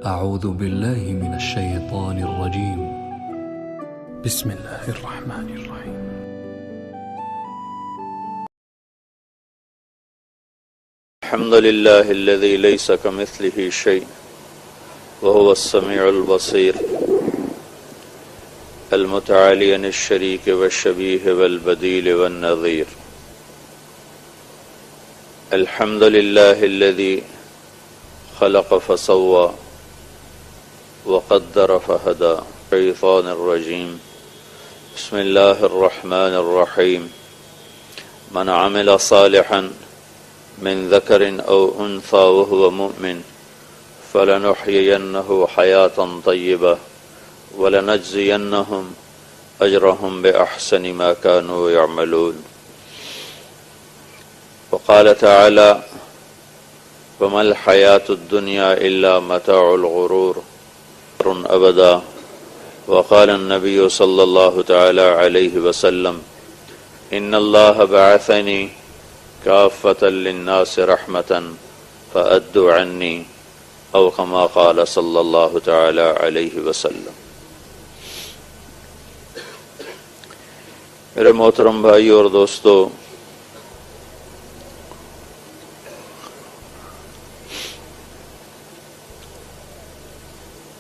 أعوذ بالله من الشيطان الرجيم. بسم الله الرحمن الرحيم. الحمد لله الذي ليس كمثله شيء وهو السميع البصير المتعالي عن الشريك والشبيه والبديل والنظير. الحمد لله الذي خلق فسوى وقدر فهدى. الشيطان الرجيم. بسم الله الرحمن الرحيم. من عمل صالحا من ذكر أو أنثى وهو مؤمن فلنحيينه حياة طيبة ولنجزينهم أجرهم بأحسن ما كانوا يعملون. وقال تعالى: وما الحياة الدنيا إلا متاع الغرور أبدا. وقال النبي صلى الله تعالى عليه وسلم: إن الله بعثني كافة للناس رحمة فأدوا عني، أو كما قال صلى الله تعالى عليه وسلم. میرے محترم بھائی اور دوستو،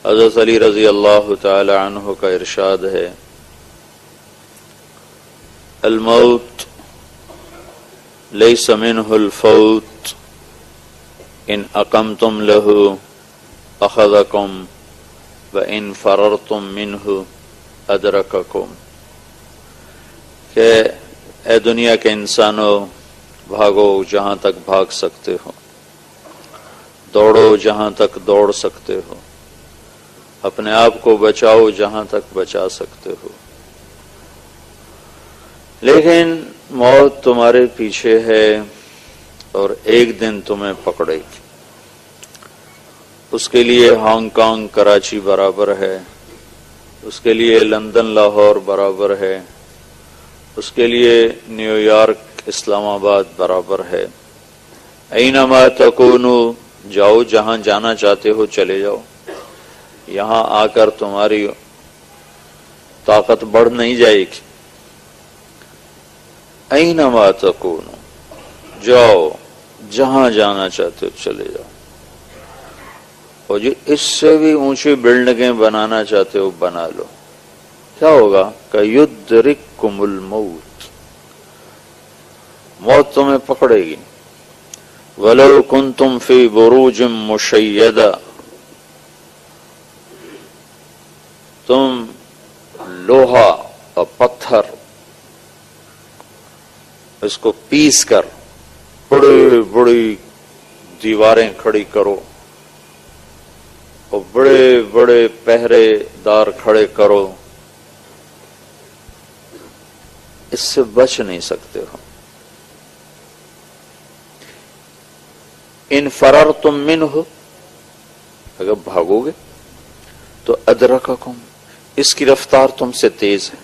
حضرت علی رضی اللہ تعالی عنہ کا ارشاد ہے: الموت لیس منہ الفوت ان اقمتم لہ اخذکم وان فررتم منہ ادرککم. کہ اے دنیا کے انسانوں، بھاگو جہاں تک بھاگ سکتے ہو، دوڑو جہاں تک دوڑ سکتے ہو، اپنے آپ کو بچاؤ جہاں تک بچا سکتے ہو، لیکن موت تمہارے پیچھے ہے اور ایک دن تمہیں پکڑے گی. اس کے لیے ہانگ کانگ کراچی برابر ہے، اس کے لیے لندن لاہور برابر ہے، اس کے لیے نیو یارک اسلام آباد برابر ہے. اینما تکونو، جاؤ جہاں جانا چاہتے ہو چلے جاؤ. یہاں آ کر تمہاری طاقت بڑھ نہیں جائے گی. اینما تکونو، جاؤ جہاں جانا چاہتے ہو چلے جاؤ. اور جو اس سے بھی اونچی بلڈنگیں بنانا چاہتے ہو بنا لو. کیا ہوگا؟ کہ یدرککم الموت، موت تمہیں پکڑے گی. وَلَوْ كُنْتُمْ فِي بُرُوجٍ مُشَيَّدَةٍ، تم لوہا اور پتھر اس کو پیس کر بڑی بڑی دیواریں کھڑی کرو اور بڑے بڑے پہرے دار کھڑے کرو، اس سے بچ نہیں سکتے ہو. ان فررتم منہ، اگر بھاگو گے تو ادرککم، اس کی رفتار تم سے تیز ہے،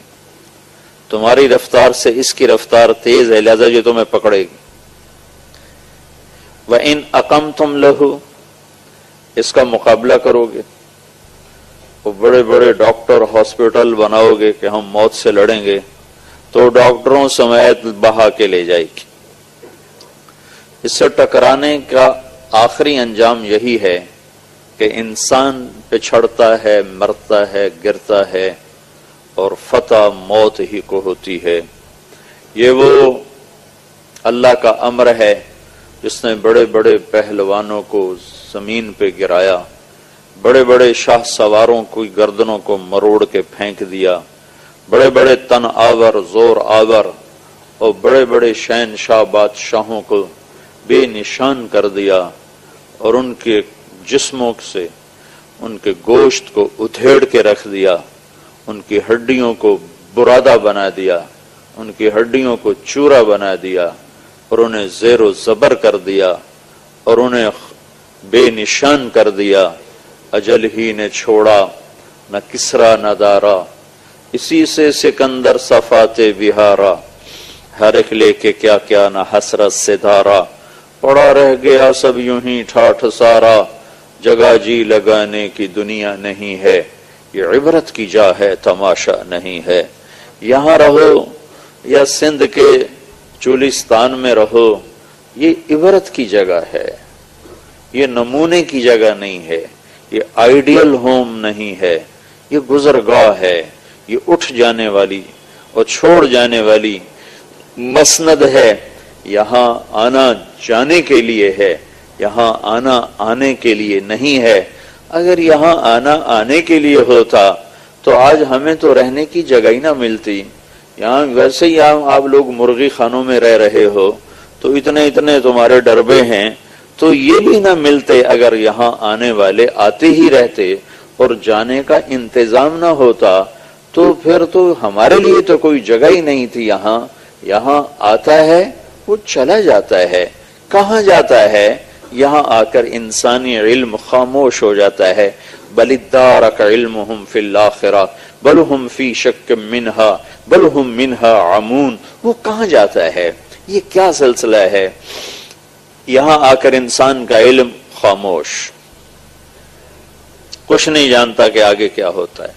تمہاری رفتار سے اس کی رفتار تیز ہے، لہذا یہ تمہیں پکڑے گی. وَإِنْ أَقَمْتُمْ لَهُ، اس کا مقابلہ کرو گے، وہ بڑے بڑے ڈاکٹر ہاسپٹل بناؤ گے کہ ہم موت سے لڑیں گے، تو ڈاکٹروں سمیت بہا کے لے جائے گی. اس سے ٹکرانے کا آخری انجام یہی ہے کہ انسان پچھڑتا ہے، مرتا ہے، گرتا ہے، اور فتح موت ہی کو ہوتی ہے. یہ وہ اللہ کا امر ہے جس نے بڑے بڑے پہلوانوں کو زمین پہ گرایا، بڑے بڑے شاہ سواروں کی گردنوں کو مروڑ کے پھینک دیا، بڑے بڑے تن آور، زور آور اور بڑے بڑے شہنشاہ بادشاہوں کو بے نشان کر دیا، اور ان کے جسموں سے ان کے گوشت کو ادھیڑ کے رکھ دیا، ان کی ہڈیوں کو برادہ بنا دیا، ان کی ہڈیوں کو چورا بنا دیا، اور انہیں زیر و زبر کر دیا، اور انہیں بے نشان کر دیا. اجل ہی نے چھوڑا نہ کسرا نہ دارا، اسی سے سکندر صفات بہارا. ہر ایک لے کے کیا کیا نہ حسرت سے دھارا، پڑا رہ گیا سب یوں ہی ٹھاٹھ سارا. جگہ جی لگانے کی دنیا نہیں ہے، یہ عبرت کی جا ہے تماشا نہیں ہے۔ یہاں رہو یا سندھ کے چولستان میں رہو، یہ عبرت کی جگہ ہے، یہ نمونے کی جگہ نہیں ہے، یہ آئیڈیل ہوم نہیں ہے، یہ گزرگاہ ہے، یہ اٹھ جانے والی اور چھوڑ جانے والی مسند ہے۔ یہاں آنا جانے کے لیے ہے، یہاں آنا آنے کے لیے نہیں ہے۔ اگر یہاں آنا آنے کے لیے ہوتا تو آج ہمیں تو رہنے کی جگہ ہی نہ ملتی۔ یہاں ویسے ہی آپ لوگ مرغی خانوں میں رہ رہے ہو تو اتنے تمہارے ڈربے ہیں، تو یہ بھی نہ ملتے اگر یہاں آنے والے آتے ہی رہتے اور جانے کا انتظام نہ ہوتا، تو پھر تو ہمارے لیے تو کوئی جگہ ہی نہیں تھی۔ یہاں آتا ہے وہ چلا جاتا ہے، کہاں جاتا ہے؟ یہاں آ کر انسانی علم خاموش ہو جاتا ہے۔ بل ادارک علمہم فی الآخرہ بل ہم فی شک منہا بل ہم منہا عمون۔ وہ کہاں جاتا ہے؟ یہ کیا سلسلہ ہے؟ یہاں آ کر انسان کا علم خاموش، کچھ نہیں جانتا کہ آگے کیا ہوتا ہے۔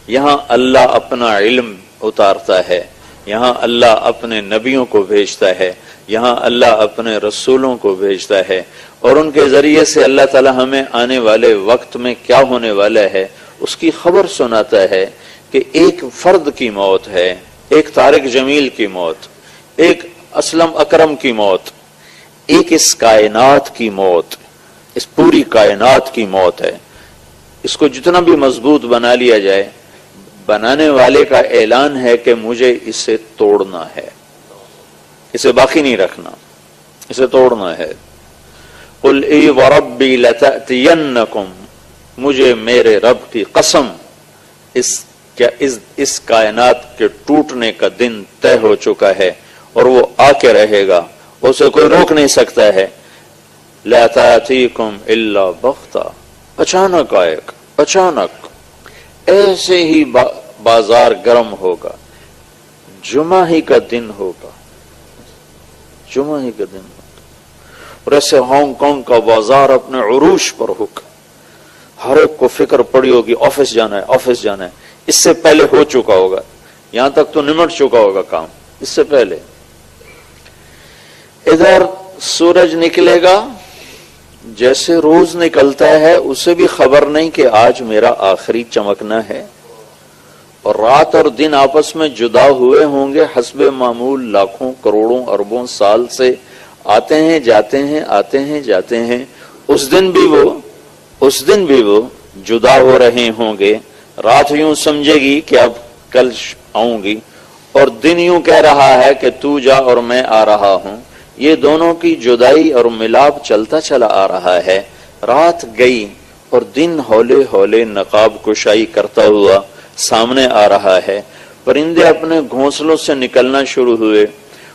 یہاں اللہ اپنا علم اتارتا ہے، یہاں اللہ اپنے نبیوں کو بھیجتا ہے، یہاں اللہ اپنے رسولوں کو بھیجتا ہے، اور ان کے ذریعے سے اللہ تعالی ہمیں آنے والے وقت میں کیا ہونے والا ہے اس کی خبر سناتا ہے کہ ایک فرد کی موت ہے، ایک طارق جمیل کی موت، ایک اسلم اکرم کی موت، ایک اس کائنات کی موت، اس پوری کائنات کی موت ہے۔ اس کو جتنا بھی مضبوط بنا لیا جائے، بنانے والے کا اعلان ہے کہ مجھے اسے توڑنا ہے، اسے باقی نہیں رکھنا، اسے توڑنا ہے۔ قل ای وربی لتأتینکم، مجھے میرے رب کی قسم اس کائنات کے ٹوٹنے کا دن طے ہو چکا ہے اور وہ آ کے رہے گا، اسے کوئی روک نہیں سکتا ہے۔ لا تأتیکم الا بغتہ، اچانک آئے گا، اچانک ایسے ہی بازار گرم ہوگا، جمعہ ہی کا دن ہوگا، جمعہ ہی کا دن ہوگا۔ اور ایسے ہانگ کانگ کا بازار اپنے عروج پر ہوگا، ہر ایک کو فکر پڑی ہوگی آفس جانا ہے، آفس جانا ہے۔ اس سے پہلے ہو چکا ہوگا، یہاں تک تو نمٹ چکا ہوگا کام، اس سے پہلے۔ ادھر سورج نکلے گا جیسے روز نکلتا ہے، اسے بھی خبر نہیں کہ آج میرا آخری چمکنا ہے، اور رات اور دن آپس میں جدا ہوئے ہوں گے حسب معمول، لاکھوں کروڑوں اربوں سال سے آتے ہیں جاتے ہیں، آتے ہیں جاتے ہیں۔ اس دن بھی وہ جدا ہو رہے ہوں گے۔ رات یوں سمجھے گی کہ اب کل آؤں گی، اور دن یوں کہہ رہا ہے کہ تو جا اور میں آ رہا ہوں۔ یہ دونوں کی جدائی اور ملاپ چلتا چلا آ رہا ہے۔ رات گئی اور دن ہولے ہولے نقاب کشائی کرتا ہوا سامنے آ رہا ہے۔ پرندے اپنے گھونسلوں سے نکلنا شروع ہوئے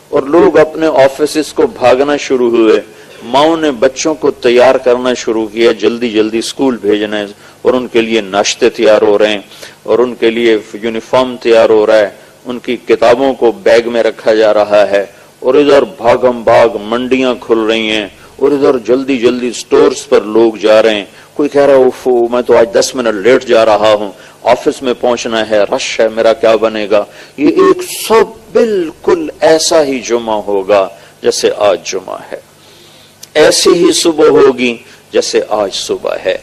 اور لوگ اپنے آفیسز کو بھاگنا شروع ہوئے۔ ماؤں نے بچوں کو تیار کرنا شروع کیا، جلدی جلدی اسکول بھیجنا ہے، اور ان کے لیے ناشتے تیار ہو رہے ہیں، اور ان کے لیے یونیفارم تیار ہو رہا ہے، ان کی کتابوں کو بیگ میں رکھا جا رہا ہے، اور ادھر بھاگم بھاگ منڈیاں کھل رہی ہیں، اور ادھر جلدی جلدی سٹورز پر لوگ جا رہے ہیں۔ کوئی کہہ رہا ہے میں تو آج 10 منٹ لیٹ جا رہا ہوں، آفس میں پہنچنا ہے، رش ہے، میرا کیا بنے گا۔ یہ ایک سب بالکل ایسا ہی جمعہ ہوگا جیسے آج جمعہ ہے، ایسی ہی صبح ہوگی جیسے آج صبح ہے،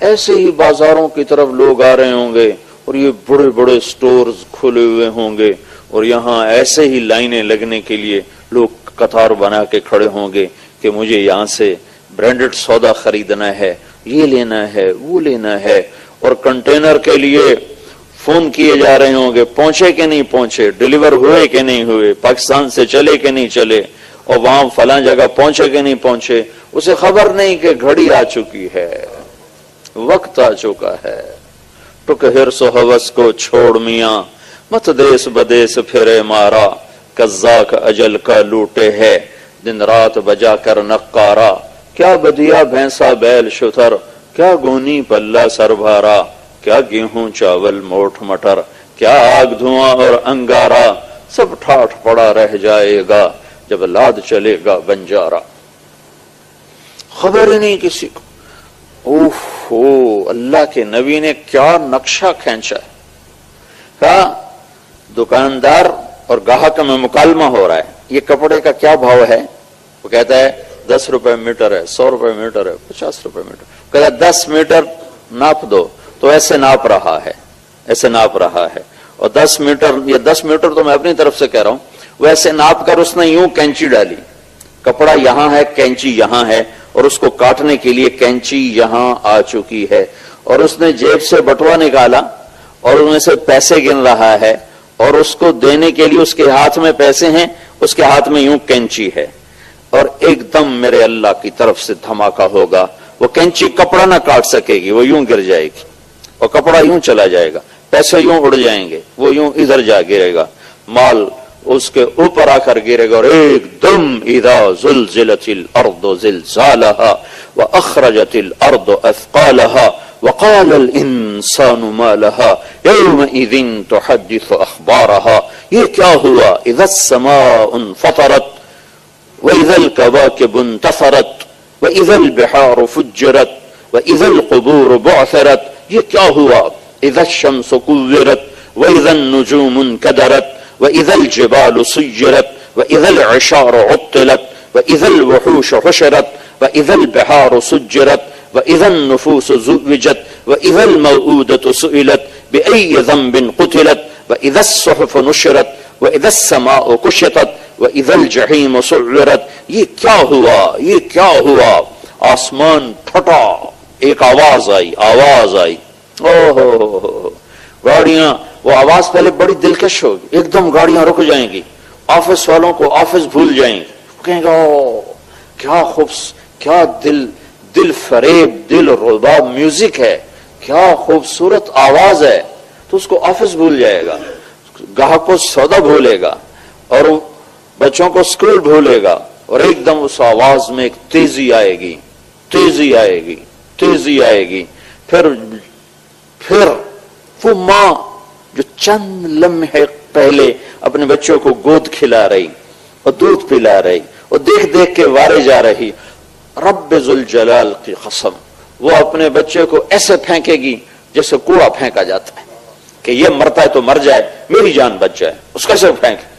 ایسے ہی بازاروں کی طرف لوگ آ رہے ہوں گے، اور یہ بڑے بڑے سٹورز کھلے ہوئے ہوں گے، اور یہاں ایسے ہی لائنیں لگنے کے لیے لوگ قطار بنا کے کھڑے ہوں گے کہ مجھے یہاں سے برانڈڈ سودا خریدنا ہے، یہ لینا ہے، وہ لینا ہے، اور کنٹینر کے لیے فون کیے جا رہے ہوں گے، پہنچے کہ نہیں پہنچے، ڈیلیور ہوئے کہ نہیں ہوئے، پاکستان سے چلے کہ نہیں چلے، اور وہاں فلاں جگہ پہنچے کہ نہیں پہنچے۔ اسے خبر نہیں کہ گھڑی آ چکی ہے، وقت آ چکا ہے۔ ٹک حرص و ہوس کو چھوڑ میاں، مت دیس بدیس پھرے مارا، قزاق اجل کا لوٹے ہے، دن رات بجا کر نقارا، کیا بدیا بھینسا بیل شتر، کیا گونی پلہ سر بھارا، کیا گیہوں چاول موٹ مٹر، کیا آگ دھواں اور انگارا، سب ٹھاٹھ پڑا رہ جائے گا جب لاد چلے گا بنجارا۔ خبر ہی نہیں کسی کو۔ اوف اللہ کے نبی نے کیا نقشہ کھینچا ہے. کہا دکاندار اور گاہک میں مکالمہ ہو رہا ہے, یہ کپڑے کا کیا بھاؤ ہے؟ وہ کہتا ہے 10 روپے میٹر ہے, 100 روپے میٹر ہے, 50 روپے میٹر. کہتا ہے 10 میٹر ناپ دو, تو ایسے ناپ رہا ہے, ایسے ناپ رہا ہے. اور 10 میٹر, یہ 10 میٹر تو میں اپنی طرف سے کہہ رہا ہوں, وہ ایسے ناپ کر اس نے یوں کینچی ڈالی, کپڑا یہاں ہے, کینچی یہاں ہے, اور اس کو کاٹنے کے لیے کینچی یہاں آ چکی ہے. اور اس نے جیب سے بٹوا نکالا اور ان میں سے پیسے گن رہا ہے, اور اس کو دینے کے لیے اس کے ہاتھ میں پیسے ہیں, اس کے ہاتھ میں یوں کینچی ہے. اور ایک دم میرے اللہ کی طرف سے دھماکہ ہوگا, وہ کینچی کپڑا نہ کاٹ سکے گی, وہ یوں گر جائے گی, اور کپڑا یوں چلا جائے گا, پیسے یوں اڑ جائیں گے, وہ یوں ادھر جا گرے گا, مال اس کے اوپر آ کر گرے گا. اور ایک دم اذا زلزلت الارض زلزالها واخرجت الارض اثقالها وقال الانسان ما لها يومئذ تحدث اخبارها. یہ کیا ہوا؟ اذا السماء انفطرت واذا الكواكب انتثرت واذا البحار فجرت واذا القبور بعثرت. یہ کیا ہوا؟ اذا الشمس كورت واذا النجوم انكدرت واذا الجبال سيرت واذا العشار عطلت واذا الوحوش حشرت واذا البحار سجرت واذا النفوس زوجت واذا الموءودة سئلت بأي ذنب قتلت واذا الصحف نشرت واذا السماء كشطت واذا الجحيم سعرت. یہ کیا ہوا؟ یہ کیا ہوا؟ آسمان پھٹا, ایک آواز آئی, آواز آئی, اوہ گاڑیاں, وہ آواز پہلے بڑی دلکش ہوگی, ایک دم گاڑیاں رک جائیں گی, آفس والوں کو آفس بھول جائیں گے, کہیں گے او کیا کیا دل فریب, دل ربا میوزک ہے, کیا خوبصورت آواز ہے. تو اس کو آفس بھول جائے گا, گاہک کو سودا بھولے گا, اور بچوں کو اسکول بھولے گا, اور ایک دم اس آواز میں ایک تیزی آئے گی, تیزی آئے گی, تیزی آئے گی. پھر وہ ماں جو چند لمحے پہلے اپنے بچوں کو گود کھلا رہی اور دودھ پلا رہی اور دیکھ دیکھ کے وارے جا رہی, رب ذوالجلال کی قسم وہ اپنے بچے کو ایسے پھینکے گی جیسے کوڑا پھینکا جاتا ہے کہ یہ مرتا ہے تو مر جائے, میری جان بچ جائے, اس کا صرف پھینکے.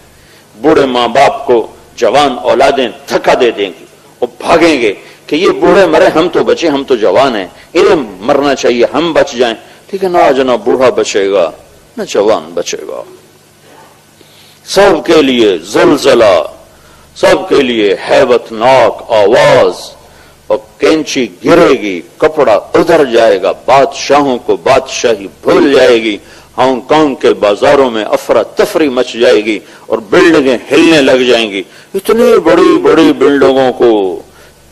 بوڑھے ماں باپ کو جوان اولادیں دھکا دے دیں گی اور بھاگیں گے کہ یہ بوڑھے مرے, ہم تو بچے, ہم تو جوان ہیں, انہیں مرنا چاہیے, ہم بچ جائیں. لیکن آج نہ بوڑھا بچے گا نہ جوان بچے گا. سب کے لیے زلزلہ, سب کے لیے ہیبت ناک آواز, اور کینچی گرے گی, کپڑا ادھر جائے گا, بادشاہوں کو بادشاہی بھول جائے گی, ہانگ کانگ کے بازاروں میں افراتفری مچ جائے گی اور بلڈنگیں ہلنے لگ جائیں گی. اتنی بڑی بڑی بلڈنگوں کو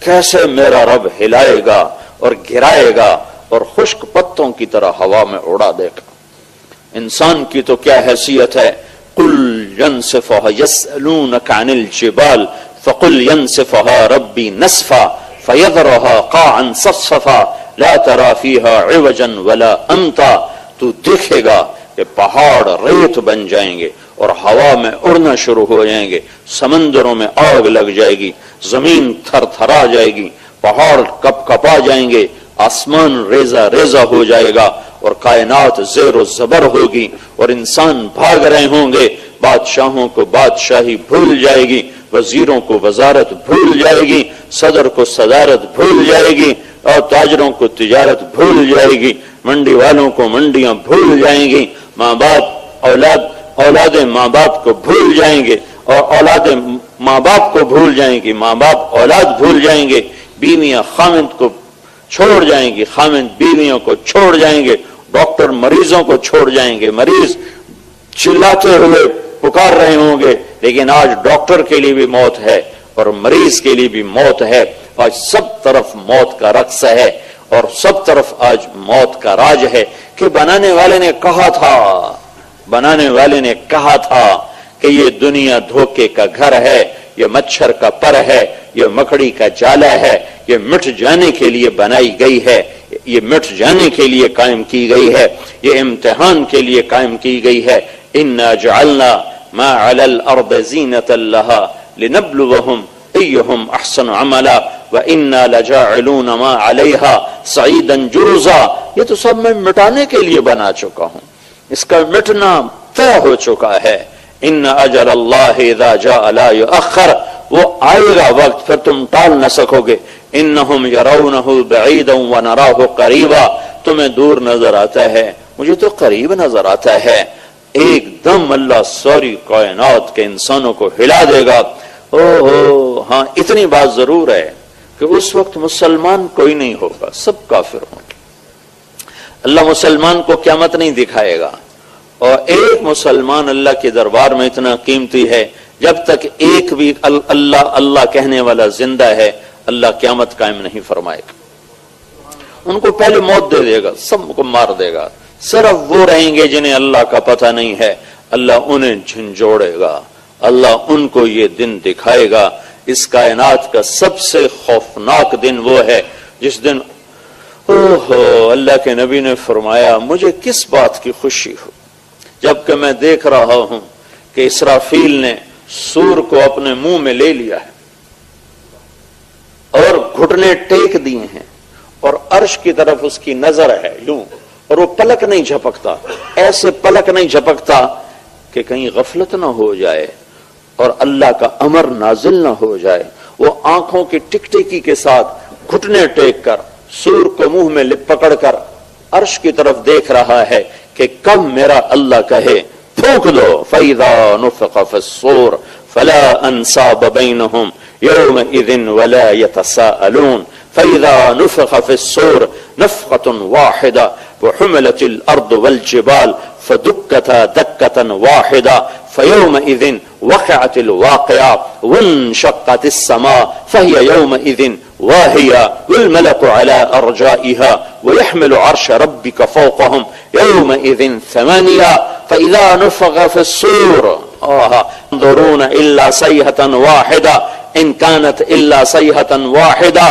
کیسے میرا رب ہلائے گا اور گرائے گا اور خشک پتوں کی طرح ہوا میں اڑا دے گا. انسان کی تو کیا حیثیت ہے, قل ينسفها يسألونك عن الجبال فقل ينسفها ربي نسفا فيذرها قاعا صفصفا لا ترى فيها عوجا ولا امتا. تو دیکھے گا کہ پہاڑ ریت بن جائیں گے اور ہوا میں اڑنا شروع ہو جائیں گے, سمندروں میں آگ لگ جائے گی, زمین تھر تھرا جائے گی, پہاڑ کپ کپا جائیں گے, آسمان ریزہ ریزہ ہو جائے گا, اور کائنات زیر و زبر ہوگی, اور انسان بھاگ رہے ہوں گے. بادشاہوں کو بادشاہی بھول جائے گی, وزیروں کو وزارت بھول جائے گی, صدر کو صدارت بھول جائے گی, اور تاجروں کو تجارت بھول جائے گی, منڈی والوں کو منڈیاں بھول جائیں گی, ماں باپ اولادیں ماں باپ کو بھول جائیں گے, اور اولادیں ماں باپ کو بھول جائیں گی, ماں باپ اولاد بھول جائیں گے, بیویاں خامند کو چھوڑ جائیں گی, خامند بیویوں کو چھوڑ جائیں گے, ڈاکٹر مریضوں کو چھوڑ جائیں گے, مریض چلاتے ہوئے پکار رہے ہوں گے. لیکن آج ڈاکٹر کے لیے بھی موت ہے اور مریض کے لیے بھی موت ہے. آج سب طرف موت کا رقص ہے اور سب طرف آج موت کا راج ہے. کہ بنانے والے نے کہا تھا کہ یہ دنیا دھوکے کا گھر ہے, یہ مچھر کا پر ہے, یہ مکڑی کا جالا ہے, یہ مٹ جانے کے لیے بنائی گئی ہے, یہ مٹ جانے کے لیے قائم کی گئی ہے, یہ امتحان کے لیے قائم کی گئی ہے. انا جعلنا ما علی الارض زینۃ لها لنبلوهم ایہم احسن عملا وَإِنَّا لَجَاعِلُونَ مَا عَلَيْهَا صَعِيدًا جُرُزًا، یہ تو سب میں مٹانے کے لیے بنا چکا ہوں، اس کا مٹنا طے ہو چکا ہے. ان اجل اللہ اذا جاء لا یؤخر، وہ آئے گا وقت پھر تم ٹال نہ سکو گے. انہم یرونہ بعیدا ونراہ قریبا، تمہیں دور نظر آتا ہے مجھے تو قریب نظر آتا ہے. ایک دم اللہ ساری کائنات کے انسانوں کو ہلا دے گا. ہاں اتنی بات ضرور ہے کہ اس وقت مسلمان کوئی نہیں ہوگا، سب کافر ہوں گے. اللہ مسلمان کو قیامت نہیں دکھائے گا، اور ایک مسلمان اللہ کے دربار میں اتنا قیمتی ہے، جب تک ایک بھی اللہ اللہ کہنے والا زندہ ہے اللہ قیامت قائم نہیں فرمائے گا. ان کو پہلے موت دے دے گا، سب کو مار دے گا. صرف وہ رہیں گے جنہیں اللہ کا پتہ نہیں ہے، اللہ انہیں جھنجھوڑے گا، اللہ ان کو یہ دن دکھائے گا. اس کائنات کا سب سے خوفناک دن وہ ہے جس دن اللہ کے نبی نے فرمایا مجھے کس بات کی خوشی ہو جبکہ میں دیکھ رہا ہوں کہ اسرافیل نے سور کو اپنے منہ میں لے لیا ہے اور گھٹنے ٹیک دیے ہیں اور عرش کی طرف اس کی نظر ہے یوں، اور وہ پلک نہیں جھپکتا، ایسے پلک نہیں جھپکتا کہ کہیں غفلت نہ ہو جائے اور اللہ کا امر نازل نہ ہو جائے. وہ آنکھوں کی ٹک ٹکی کے ساتھ گھٹنے ٹیک کر سور کو منہ میں پکڑ کر عرش کی طرف دیکھ رہا ہے کہ کب میرا اللہ کہے پھونک دو. فَإِذَا نُفِخَ فِي الصُّورِ فَلَا أَنْسَابَ بَيْنَهُمْ يَوْمَئِذٍ وَلَا يَتَسَاءَلُونَ. فَإِذَا نُفِخَ فِي الصُّورِ نَفْخَةٌ وَاحِدَةٌ وَحُمِلَتِ الْأَرْضُ وَالْجِبَالُ فَدُكَّتَا دَكَّةً وَاحِدَةً فَيَوْمَئِذٍ وَقَعَتِ الْوَاقِعَةُ وَانشَقَّتِ السَّمَاءُ فَهِيَ يَوْمَئِذٍ واهية والملك على أرجائها ويحمل عرش ربك فوقهم يومئذ ثمانية فإذا نفخ في الصور ينظرون إلا صيحة واحدة إن كانت إلا صيحة واحدة.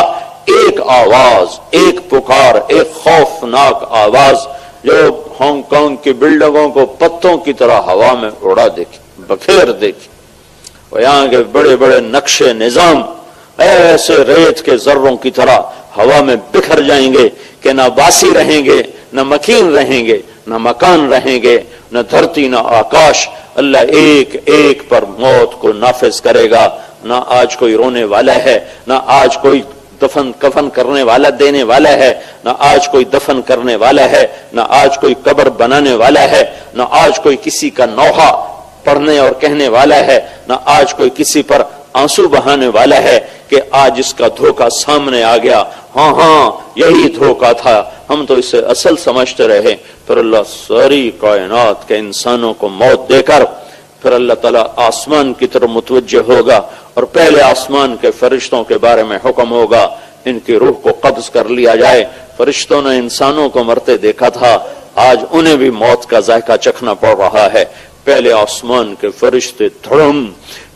ایک آواز، ایک پکار، ایک خوفناک آواز جو ہانگ کانگ کی بلڈنگوں کو پتوں کی طرح ہوا میں اڑا دے گی، بکھیر دے گی. اور یہاں کے بڑے بڑے نقشے نظام ایسے ریت کے ذروں کی طرح ہوا میں بکھر جائیں گے کہ نہ باسی رہیں گے، نہ مکین رہیں گے، نہ مکان رہیں گے، نہ دھرتی نہ آکاش. اللہ ایک ایک پر موت کو نافذ کرے گا. نہ آج کوئی رونے والا ہے، نہ آج کوئی کفن کرنے والا دینے والا ہے، نہ آج کوئی دفن کرنے والا ہے، نہ آج کوئی قبر بنانے والا ہے، نہ آج کوئی کسی کا نوحہ پڑھنے اور کہنے والا ہے، نہ آج کوئی کسی پر آنسو بہانے والا ہے کہ آج اس کا دھوکہ سامنے آ گیا. ہاں یہی دھوکہ تھا، ہم تو اسے اصل سمجھتے رہے. پھر اللہ ساری کائنات کے انسانوں کو موت دے کر پھر اللہ تعالیٰ آسمان کی طرف متوجہ ہوگا اور پہلے آسمان کے فرشتوں کے بارے میں حکم ہوگا ان کی روح کو قبض کر لیا جائے. فرشتوں نے انسانوں کو مرتے دیکھا تھا، آج انہیں بھی موت کا ذائقہ چکھنا پڑ رہا ہے. پہلے آسمان کے فرشتے دھڑم،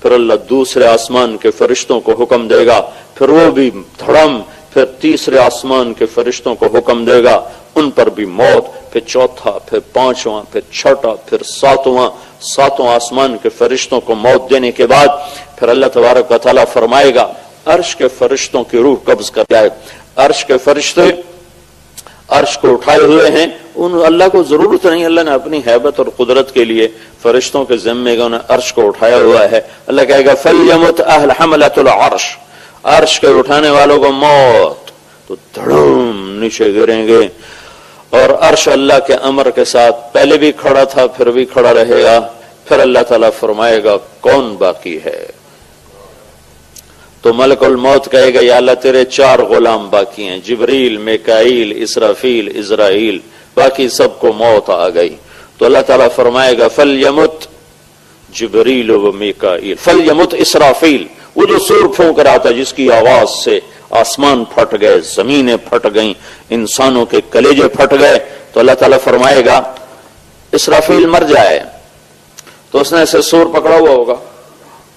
پھر اللہ دوسرے آسمان کے فرشتوں کو حکم دے گا، پھر وہ بھی دھڑم، پھر تیسرے آسمان کے فرشتوں کو حکم دے گا، ان پر بھی موت، پھر چوتھا، پھر پانچواں، پھر چھٹا، پھر ساتواں آسمان کے فرشتوں کو موت دینے کے بعد پھر اللہ تبارک و تعالیٰ فرمائے گا عرش کے فرشتوں کی روح قبض کر جائے. عرش کے فرشتے عرش کو اٹھائے ہوئے ہیں، ان اللہ کو ضرورت نہیں، اللہ نے اپنی ہیبت اور قدرت کے لیے فرشتوں کے ذمے کا انہیں عرش کو اٹھایا ہوا ہے. اللہ کہے گا فَلْيَمُتْ أَهْلَ حَمَلَةُ الْعَرْشِ، عرش کے اٹھانے والوں کو موت، تو دھڑم نیچے گریں گے. اور عرش اللہ کے امر کے ساتھ پہلے بھی کھڑا تھا پھر بھی کھڑا رہے گا. پھر اللہ تعالیٰ فرمائے گا کون باقی ہے؟ تو ملک الموت کہے گا یا اللہ تیرے 4 غلام باقی ہیں، جبریل، میکائیل، اسرافیل، عزرائیل، باقی سب کو موت آ گئی. تو اللہ تعالیٰ فرمائے گا فَلْيَمُتْ جبریل و میکائیل، فَلْيَمُتْ اسرافیل، وہ جو سور پھونک رہا تھا جس کی آواز سے آسمان پھٹ گئے، زمینیں پھٹ گئیں، انسانوں کے کلیجے پھٹ گئے. تو اللہ تعالیٰ فرمائے گا اسرافیل مر جائے، تو اس نے ایسے سور پکڑا ہوا ہوگا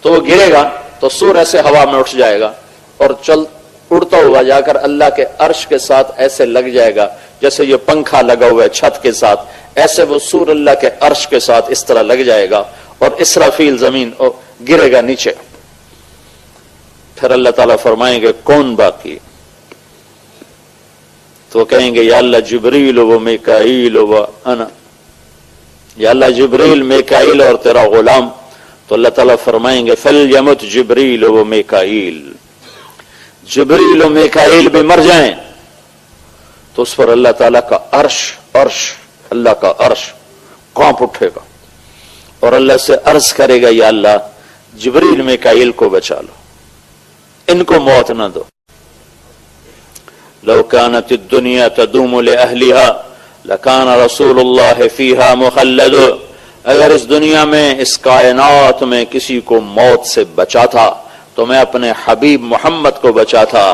تو وہ گرے گا تو سور ایسے ہوا میں اٹھ جائے گا اور اڑتا ہوا جا کر اللہ کے عرش کے ساتھ ایسے لگ جائے گا جیسے یہ پنکھا لگا ہوا ہے چھت کے ساتھ، ایسے وہ سور اللہ کے عرش کے ساتھ اس طرح لگ جائے گا اور اسرافیل زمین اور گرے گا نیچے. پھر اللہ تعالیٰ فرمائیں گے کون باقی؟ تو کہیں گے یا اللہ جبریل و میکائیل و انا، یا اللہ جبریل میکائیل اور تیرا غلام. تو اللہ تعالیٰ فرمائیں گے فَلْيَمُتْ جبریل و میکائیل، جبریل و میکائیل بھی مر جائیں تو اس پر اللہ تعالیٰ کا عرش اللہ کا عرش کانپ اٹھے گا اور اللہ سے عرض کرے گا یا اللہ جبریل میکائیل کو بچا لو، ان کو موت نہ دو. لو كانت الدنيا تدوم لأهلها لكان رسول الله فيها مخلد. اگر اس دنیا میں اس کائنات میں کسی کو موت سے بچا تھا تو میں اپنے حبیب محمد کو بچا تھا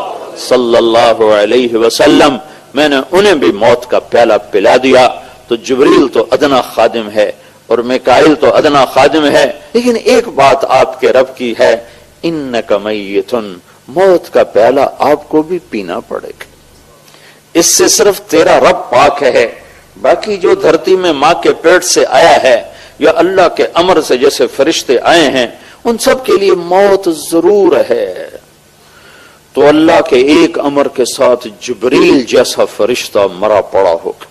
صلی اللہ علیہ وسلم. میں نے انہیں بھی موت کا پیالہ پلا دیا. تو جبریل تو ادنا خادم ہے اور میکائیل تو ادنا خادم ہے، لیکن ایک بات آپ کے رب کی ہے انک میت، موت کا پیالہ آپ کو بھی پینا پڑے گا. اس سے صرف تیرا رب پاک ہے، باقی جو دھرتی میں ماں کے پیٹ سے آیا ہے یا اللہ کے امر سے جیسے فرشتے آئے ہیں ان سب کے لیے موت ضرور ہے. تو اللہ کے ایک امر کے ساتھ جبریل جیسا فرشتہ مرا پڑا ہوگا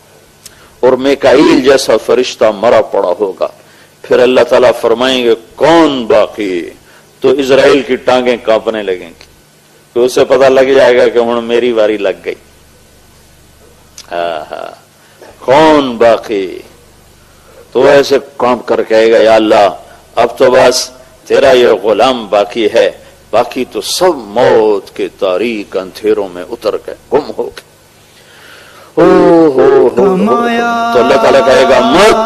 اور میکائیل جیسا فرشتہ مرا پڑا ہوگا. پھر اللہ تعالیٰ فرمائیں گے کون باقی؟ تو اسرائیل کی ٹانگیں کانپنے لگیں گی، تو اسے پتہ لگ جائے گا کہ ہن میری واری لگ گئی. کون باقی؟ تو ایسے کانپ کر کہے گا یا اللہ اب تو بس تیرا یہ غلام باقی ہے، باقی تو سب موت کے تاریک اندھیروں میں اتر گئے، گم ہو گئے. تو اللہ تعالیٰ کہے گا مت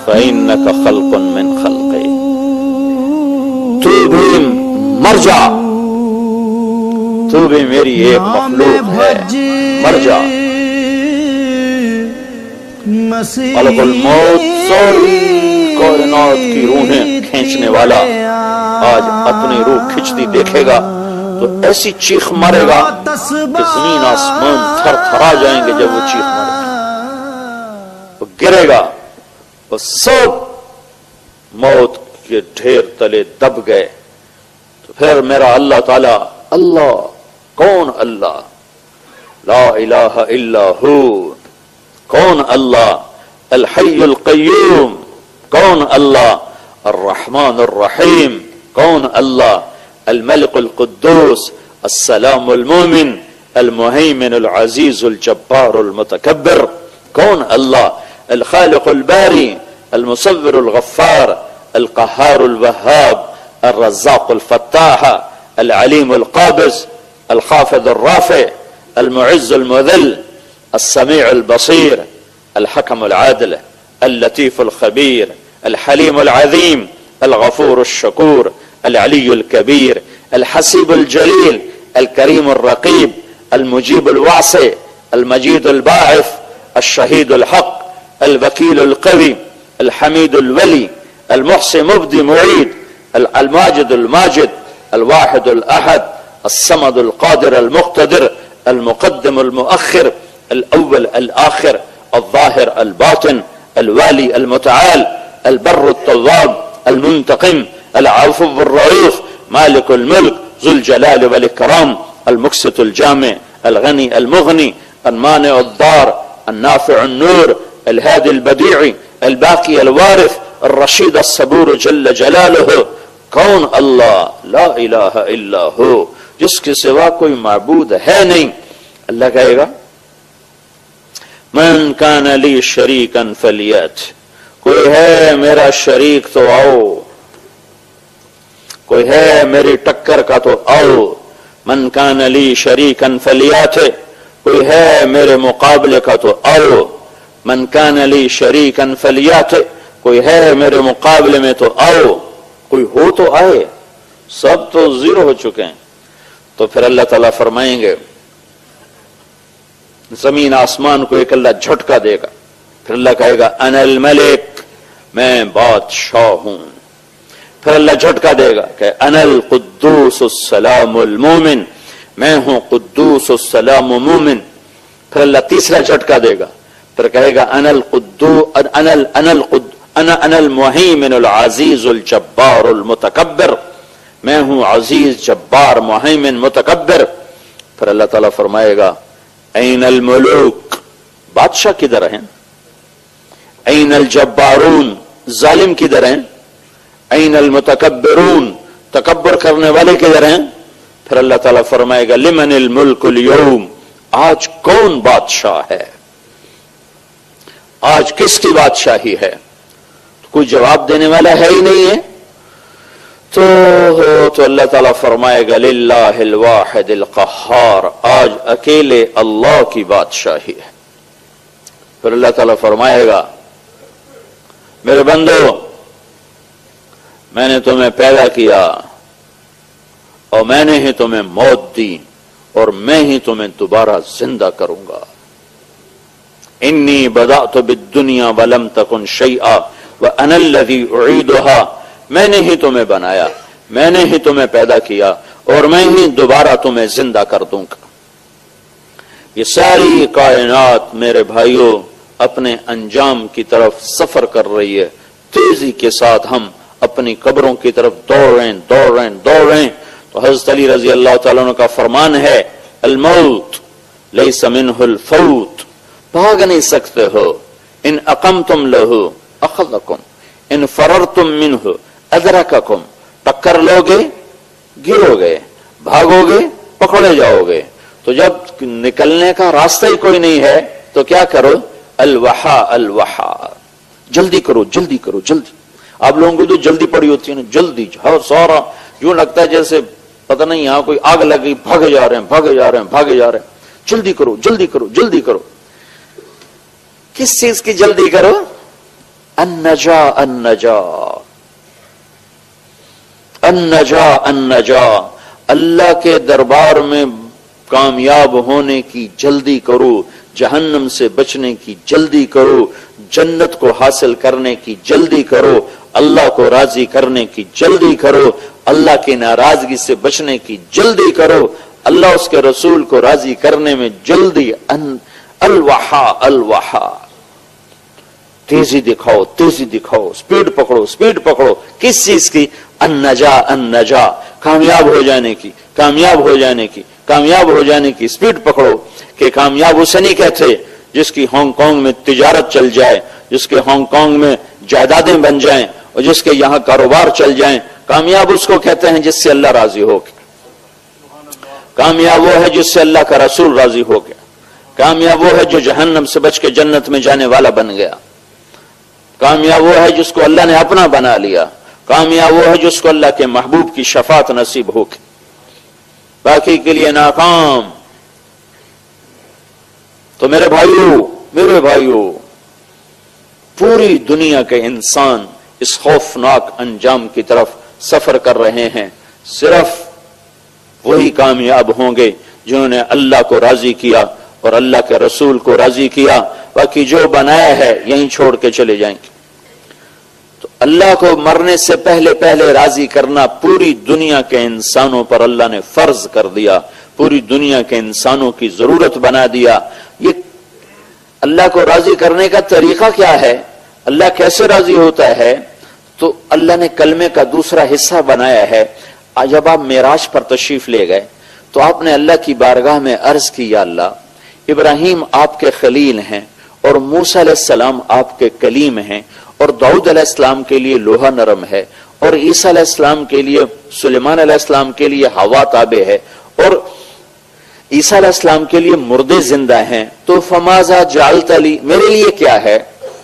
فَإِنَّكَ خَلْقٌ مِّن خَلْقِي، تو بھی مر جا، تو بھی میری ایک مخلوق ہے، مر جا. ملک الموت ساری کائنات کی روحیں کھینچنے والا آج اپنی روح کھچتی دیکھے گا تو ایسی چیخ مارے گا کہ زمین آسمان تھر تھرا جائیں گے. جب وہ چیخ مارے گا وہ گرے گا، وہ سب موت کے ڈھیر تلے دب گئے. تو پھر میرا اللہ تعالی، اللہ کون؟ اللہ لا الہ الا ہو. کون اللہ؟ الحی القیوم. کون اللہ؟ الرحمن الرحیم. کون اللہ؟ الملك القدوس السلام المؤمن المهيمن العزيز الجبار المتكبر. کون اللہ؟ الخالق الباري المصور الغفار القهار الوهاب الرزاق الفتاح العليم القابض الخافض الرافع المعز المذل السميع البصير الحكم العادل اللطيف الخبير الحليم العظيم الغفور الشكور العلي الكبير الحسيب الجليل الكريم الرقيب المجيب الواسع المجيد الباعث الشهيد الحق الوكيل القوي الحميد الولي المحصي مبدي معيد الماجد الماجد الواحد الأحد الصمد القادر المقتدر المقدم المؤخر الأول الآخر الظاهر الباطن الوالي المتعال البر التواب المنتقم العفو الرؤوف مالك الملك ذو الجلال والإكرام المقسط الجامع الغني المغني المانع الضار النافع النور الهادي البديع الباقي الوارث الرشيد الصبور جل جلاله. کون اللہ؟ لا الہ الا ہو، جس کے سوا کوئی معبود ہے نہیں. اللہ کہے گا من کان لی شریکا فلیات، کوئی ہے میرا شریک تو آؤ، کوئی ہے میری ٹکر کا تو آؤ. من کان لی شریکا فلیات، کوئی ہے میرے مقابلے کا تو آؤ. من کان لی شریکا فلیات، کوئی ہے میرے مقابلے میں تو آؤ. کوئی ہو تو آئے، سب تو زیرو ہو چکے ہیں. تو پھر اللہ تعالیٰ فرمائیں گے زمین آسمان کو ایک اللہ جھٹکا دے گا. پھر اللہ کہے گا انا الملک، میں بادشاہ ہوں. پھر اللہ جھٹکا دے گا کہ انا القدوس السلام المومن، میں ہوں قدوس السلام مومن. پھر اللہ تیسرا جھٹکا دے گا، پھر کہے گا انا المهيمن العزيز الجبار المتكبر. میں ہوں عزیز جبار مہیمن متکبر. پھر اللہ تعالیٰ فرمائے گا این الملوک، بادشاہ کدھر ہیں؟ این الجبارون، ظالم کدھر ہیں؟ این المتکبرون، تکبر کرنے والے کدھر ہیں؟ پھر اللہ تعالیٰ فرمائے گا لمن الملک اليوم، آج کون بادشاہ ہے؟ آج کس کی بادشاہی ہے؟ کوئی جواب دینے والا ہے ہی نہیں ہے. تو اللہ تعالیٰ فرمائے گا للہ الواحد القہار، آج اکیلے اللہ کی بادشاہی ہے. پھر اللہ تعالیٰ فرمائے گا میرے بندو، میں نے تمہیں پیدا کیا اور میں نے ہی تمہیں موت دی اور میں ہی تمہیں دوبارہ زندہ کروں گا. انی بدأت بالدنیا ولم تکن شیئا وانا الذی اعیدها، میں نے ہی تمہیں بنایا، میں نے ہی تمہیں پیدا کیا اور میں ہی دوبارہ تمہیں زندہ کر دوں گا. یہ ساری کائنات میرے بھائیوں اپنے انجام کی طرف سفر کر رہی ہے. تیزی کے ساتھ ہم اپنی قبروں کی طرف دوڑ رہے ہیں. تو حضرت علی رضی اللہ تعالیٰ عنہ کا فرمان ہے الموت لیس منہ الفوت، بھاگ نہیں سکتے ہو. ان اقمتم لہ اخذکم ان فررتم منہ ادرککم، ٹکر لو گے گرو گے، بھاگو گے پکڑے جاؤ گے. تو جب نکلنے کا راستہ ہی کوئی نہیں ہے تو کیا کرو؟ الوحا الوحا، جلدی کرو جلدی کرو جلدی. آپ لوگوں کو تو جلدی پڑی ہوتی ہے نا، جلدی سارا یوں لگتا ہے جیسے پتہ نہیں یہاں کوئی آگ لگی، بھاگے جا رہے ہیں. جلدی کرو جلدی کرو جلدی کرو. کس چیز کی جلدی کرو؟ النجا النجا النجا النجا، اللہ کے دربار میں کامیاب ہونے کی جلدی کرو، جہنم سے بچنے کی جلدی کرو، جنت کو حاصل کرنے کی جلدی کرو، اللہ کو راضی کرنے کی جلدی کرو، اللہ کی ناراضگی سے بچنے کی جلدی کرو، اللہ اس کے رسول کو راضی کرنے میں جلدی. الوحا الوحا، تیزی دکھاؤ سپیڈ پکڑو. کس چیز کی؟ النجا النجا، کامیاب ہو جانے کی سپیڈ پکڑو. کہ کامیاب اسے نہیں کہتے جس کی ہانگ کانگ میں تجارت چل جائے، جس کے ہانگ کانگ میں جائیدادیں بن جائیں اور جس کے یہاں کاروبار چل جائیں. کامیاب اس کو کہتے ہیں جس سے اللہ راضی ہو گیا. کامیاب وہ ہے جس سے اللہ کا رسول راضی ہو گیا. کامیاب وہ ہے جو جہنم سے بچ کے جنت میں جانے والا بن گیا. کامیاب وہ ہے جس کو اللہ نے اپنا بنا لیا. کامیاب وہ ہے جس کو اللہ کے محبوب کی شفاعت نصیب ہو گئی. باقی کے لیے ناکام. تو میرے بھائیوں پوری دنیا کے انسان اس خوفناک انجام کی طرف سفر کر رہے ہیں. صرف وہی کامیاب ہوں گے جنہوں نے اللہ کو راضی کیا اور اللہ کے رسول کو راضی کیا. باقی جو بنایا ہے یہیں چھوڑ کے چلے جائیں گے. تو اللہ کو مرنے سے پہلے راضی کرنا پوری دنیا کے انسانوں پر اللہ نے فرض کر دیا، پوری دنیا کے انسانوں کی ضرورت بنا دیا. یہ اللہ کو راضی کرنے کا طریقہ کیا ہے؟ اللہ کیسے راضی ہوتا ہے؟ تو اللہ نے کلمے کا دوسرا حصہ بنایا ہے. جب آپ معراج پر تشریف لے گئے تو آپ نے اللہ کی بارگاہ میں عرض کی یا اللہ، ابراہیم آپ کے خلیل ہیں اور موسیٰ علیہ السلام آپ کے کلیم ہیں اور داؤد علیہ السلام کے لیے لوہا نرم ہے اور عیسیٰ علیہ السلام کے لیے، سلیمان علیہ السلام کے لیے ہوا تابع ہے اور عیسیٰ علیہ السلام کے لیے مردے زندہ ہیں. تو فماذا جعلت لی، میرے لیے کیا ہے؟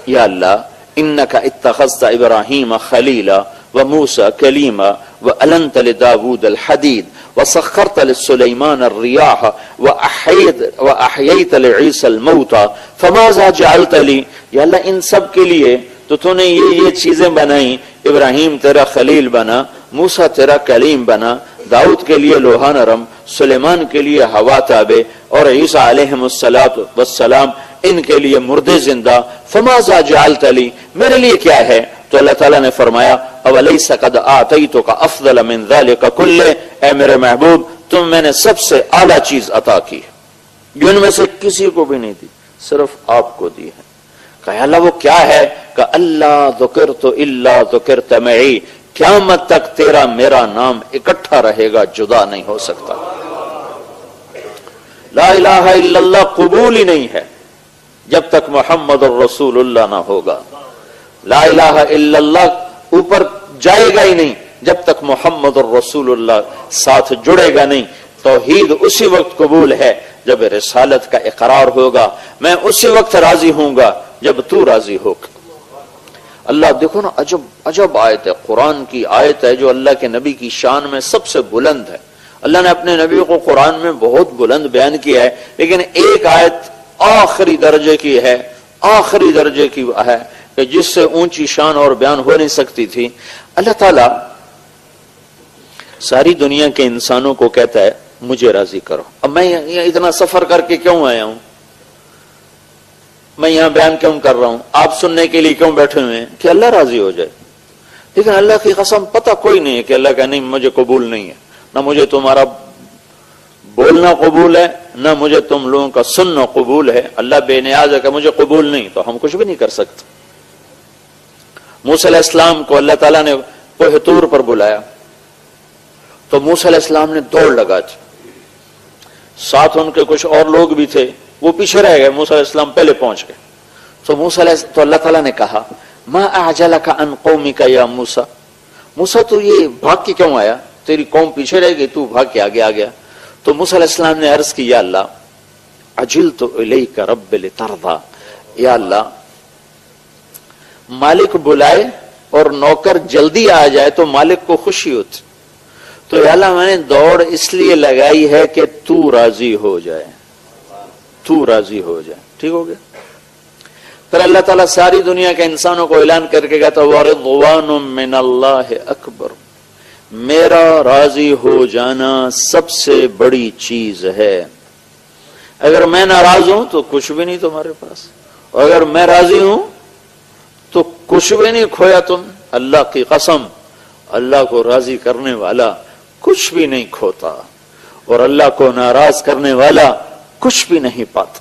یا اللہ انک اتخذت ابراہیم خلیلا وموسیٰ کلیما وَأَلَنْتَ لِدَاوُودَ الْحَدِيدَ وَسَخَّرْتَ لِسُلَيْمَانَ الرِّيَاحَ وَأَحْيَيْتَ لِعِيسَى الْمَوْتَى فَمَاذَا جَعَلْتَ لِي. یا اللہ ان سب کے لیے تو نے یہ چیزیں بنائیں. ابراہیم تیرا خلیل بنا، موسیٰ تیرا کلیم بنا، داؤد کے لیے لوہا نرم، سلیمان کے لیے ہوا تابع اور عیسیٰ علیہ السلام ان کے لیے مردے زندہ. فَمَاذَا جَعَلْتَ لِي، میرے لیے کیا ہے؟ تو اللہ تعالیٰ نے فرمایا اولیس قد آتیتک افضل من ذلک کلہ، اے میرے محبوب تم میں نے سب سے اعلیٰ چیز عطا کی جو ان میں سے کسی کو بھی نہیں دی، صرف آپ کو دی ہے. کہا اللہ وہ کیا ہے؟ کہ اللہ ذکرت الا ذکرت معی، قیامت تک تیرا میرا نام اکٹھا رہے گا، جدا نہیں ہو سکتا۔ لا الہ الا اللہ قبول ہی نہیں ہے جب تک محمد الرسول اللہ نہ ہوگا۔ لا الہ الا اللہ اوپر جائے گا ہی نہیں جب تک محمد الرسول اللہ ساتھ جڑے گا نہیں۔ توحید اسی وقت قبول ہے جب رسالت کا اقرار ہوگا، میں اسی وقت راضی ہوں گا جب تو راضی ہوگا۔ اللہ دیکھو نا، عجب آیت ہے، قرآن کی آیت ہے جو اللہ کے نبی کی شان میں سب سے بلند ہے۔ اللہ نے اپنے نبی کو قرآن میں بہت بلند بیان کیا ہے، لیکن ایک آیت آخری درجے کی ہے، آخری درجے کی ہے کہ جس سے اونچی شان اور بیان ہو نہیں سکتی تھی۔ اللہ تعالیٰ ساری دنیا کے انسانوں کو کہتا ہے مجھے راضی کرو۔ اب میں اتنا سفر کر کے کیوں آیا ہوں، میں یہاں بیان کیوں کر رہا ہوں، آپ سننے کے لیے کیوں بیٹھے ہوئے ہیں کہ اللہ راضی ہو جائے۔ لیکن اللہ کی قسم پتہ کوئی نہیں ہے کہ اللہ کا نہیں مجھے قبول نہیں ہے، نہ مجھے تمہارا بولنا قبول ہے، نہ مجھے تم لوگوں کا سننا قبول ہے۔ اللہ بے نیاز ہے کہ مجھے قبول نہیں تو ہم کچھ بھی نہیں کر سکتے۔ موسیٰ علیہ السلام کو اللہ تعالیٰ نے کوہ طور پر بلایا تو موسیٰ علیہ السلام نے دوڑ لگا تھی، ساتھ ان کے کچھ اور لوگ بھی تھے، وہ پیچھے رہ گئے، موسیٰ علیہ السلام پہلے پہنچ گئے۔ تو اللہ تعالیٰ نے کہا ما اعجلک عن قومک یا موسیٰ، موسیٰ تو یہ بھاگ کے کیوں آیا، تیری قوم پیچھے رہ گئی، تو بھاگ کے آگے آ گیا۔ تو موسیٰ علیہ السلام نے عرض کی یا اللہ عجلت الیک رب لترضی، یا اللہ مالک بلائے اور نوکر جلدی آ جائے تو مالک کو خوشی ہوتی، تو یا اللہ میں نے دوڑ اس لیے لگائی ہے کہ تو راضی ہو جائے، تو راضی ہو جائے۔ ٹھیک ہو گیا۔ پھر اللہ تعالیٰ ساری دنیا کے انسانوں کو اعلان کر کے کہتا وَرِضْوَانٌ مِّنَ اللَّهِ اکبر، میرا راضی ہو جانا سب سے بڑی چیز ہے۔ اگر میں ناراض ہوں تو کچھ بھی نہیں تمہارے پاس، اور اگر میں راضی ہوں تو کچھ بھی نہیں کھویا تم۔ اللہ کی قسم، اللہ کو راضی کرنے والا کچھ بھی نہیں کھوتا، اور اللہ کو ناراض کرنے والا کچھ بھی نہیں پاتا۔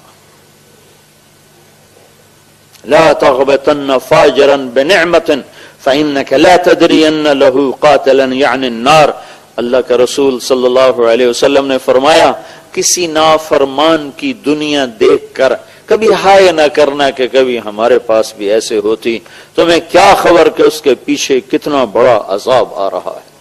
لا تغبطن فاجرا بنعمة فإنك لا تدري ان له قاتلا يعني النار۔ اللہ کے رسول صلی اللہ علیہ وسلم نے فرمایا کسی نافرمان کی دنیا دیکھ کر کبھی ہائے نہ کرنا کہ کبھی ہمارے پاس بھی ایسے ہوتی، تمہیں کیا خبر کہ اس کے پیچھے کتنا بڑا عذاب آ رہا ہے۔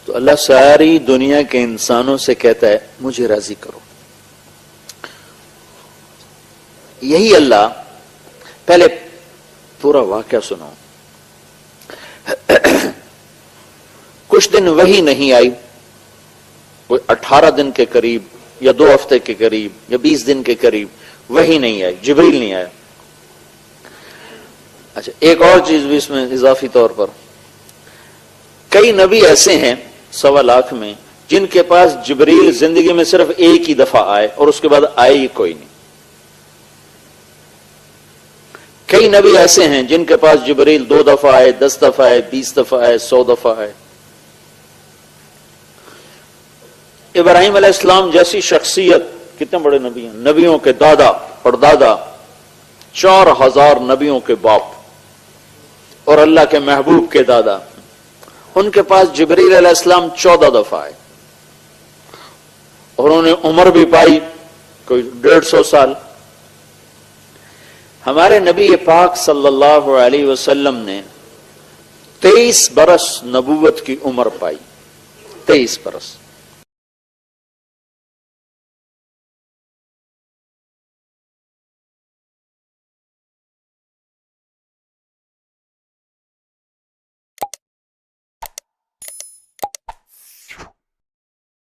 تو اللہ ساری دنیا کے انسانوں سے کہتا ہے مجھے راضی کرو۔ یہی اللہ، پہلے پورا واقعہ سنو۔ کچھ دن وحی نہیں آئی، کوئی 18 دن کے قریب یا 2 ہفتے کے قریب یا 20 دن کے قریب وحی نہیں آئی، جبریل نہیں آیا۔ اچھا ایک اور چیز بھی اس میں اضافی طور پر، کئی نبی ایسے ہیں 1.25 لاکھ میں جن کے پاس جبریل زندگی میں صرف ایک ہی دفعہ آئے اور اس کے بعد آئے ہی کوئی نہیں۔ کئی نبی ایسے ہیں جن کے پاس جبریل 2 دفعہ آئے، 10 دفعہ آئے، 20 دفعہ آئے، 100 دفعہ آئے۔ ابراہیم علیہ السلام جیسی شخصیت، کتنے بڑے نبی ہیں، نبیوں کے دادا پردادا، 4000 نبیوں کے باپ اور اللہ کے محبوب کے دادا، ان کے پاس جبریل علیہ السلام 14 دفعہ آئے اور انہوں نے عمر بھی پائی کوئی 150 سال۔ ہمارے نبی پاک صلی اللہ علیہ وسلم نے 23 برس نبوت کی عمر پائی، 23 برس۔